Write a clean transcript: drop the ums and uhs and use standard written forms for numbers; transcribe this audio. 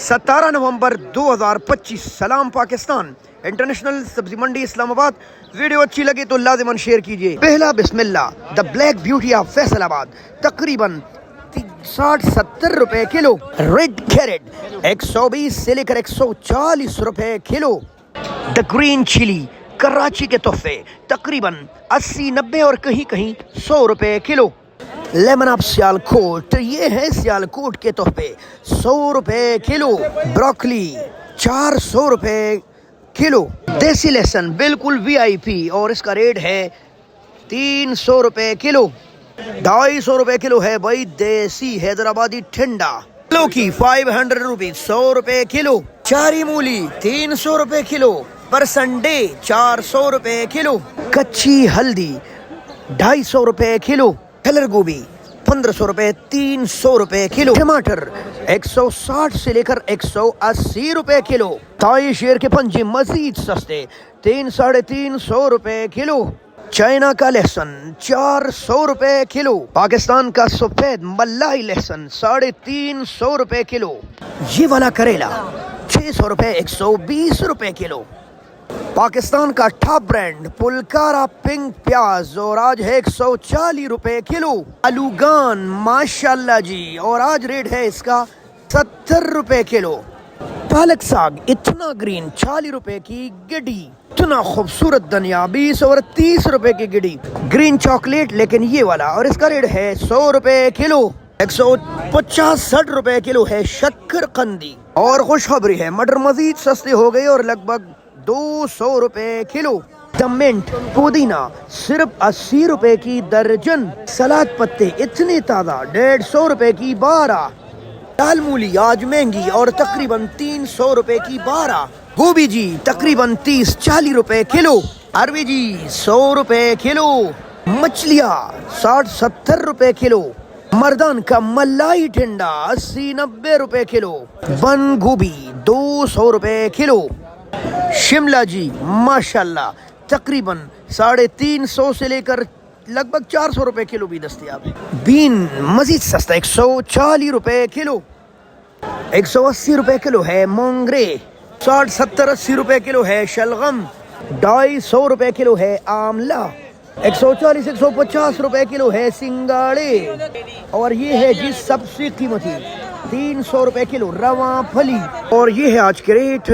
17 نومبر 2025 سلام پاکستان انٹرنیشنل سبزی منڈی اسلام آباد. ویڈیو اچھی لگے تو لازماً شیئر کیجیے. پہلا بسم اللہ the black beauty of Faisalabad تقریباً 60-70 روپے کلو. ریڈ کیرٹ 120 سے لے کر 140 روپے کلو. دا گرین چلی کراچی کے تحفے تقریباً 80-90 اور کہیں کہیں 100 روپے کلو. لیمن آف سیالکوٹ، یہ ہے سیالکوٹ کے تحفے 100 روپے کلو. بروکلی 400 روپے کلو. دیسی لہسن بالکل وی آئی پی اور اس کا ریٹ ہے 300 روپے کلو. 250 روپے کلو ہے بھائی دیسی حیدرآبادی ٹھنڈا. لوکی 500 روپیز 100 روپے کلو. چاری مولی 300 روپے کلو. پر سنڈے 400 روپے کلو. کچی ہلدی 250 روپے کلو. کلر گوبھی 1500 روپے 300 روپے کلو. ٹماٹر 160 سے لے کر 180 روپے کلو. تائی شیر کے پنجے مزید سستے 300-350 روپے کلو. چائنا کا لہسن 400 روپے کلو. پاکستان کا سفید ملائی لہسن 350 روپے کلو. یہ والا کریلا 600 روپے 120 روپے کلو. پاکستان کا ٹاپ برانڈ پلکارا پنک پیاز اور آج ہے 140 روپے کلو. آلوگان ماشاءاللہ جی اور آج ریٹ ہے اس کا 70 روپے کلو. پالک ساگ اتنا گرین 40 روپے کی گڈی. اتنا خوبصورت دھنیا 20 اور 30 روپے کی گڈی. گرین چاکلیٹ لیکن یہ والا اور اس کا ریٹ ہے 100 روپے کلو. 150-60 روپے کلو ہے شکر قندی. اور خوشخبری ہے مٹر مزید سستے ہو گئے اور لگ بھگ 200 روپے کلو. منٹ پودینہ صرف 80 روپے کی درجن. سلاد پتے اتنے تازہ 150 روپے کی 12. دال مولی آج مہنگی اور تقریباً 300 روپے کی 12. گوبھی جی تقریباً 30-40 روپے کلو. اروی جی 100 روپے کلو. مچھلیاں 60-70 روپے کلو. مردان کا ملائی ٹھنڈا 80-90 روپے کلو. بند گوبھی 200 روپے کلو. شملہ جی ماشاءاللہ تقریباً 350 سے لے کر لگ بھگ 400 روپے کلو بھی دستیاب ہے. بین مزید سستا 140 روپے کلو. 180 روپے کلو ہے مونگرے. 60-70-80 روپے کلو ہے شلغم. 250 روپے کلو ہے آملہ. 140-150 روپے کلو ہے سنگاڑے. اور یہ ہے جی سب سے قیمتی 300 روپے کلو رواں پھلی. اور یہ ہے آج کے ریٹ.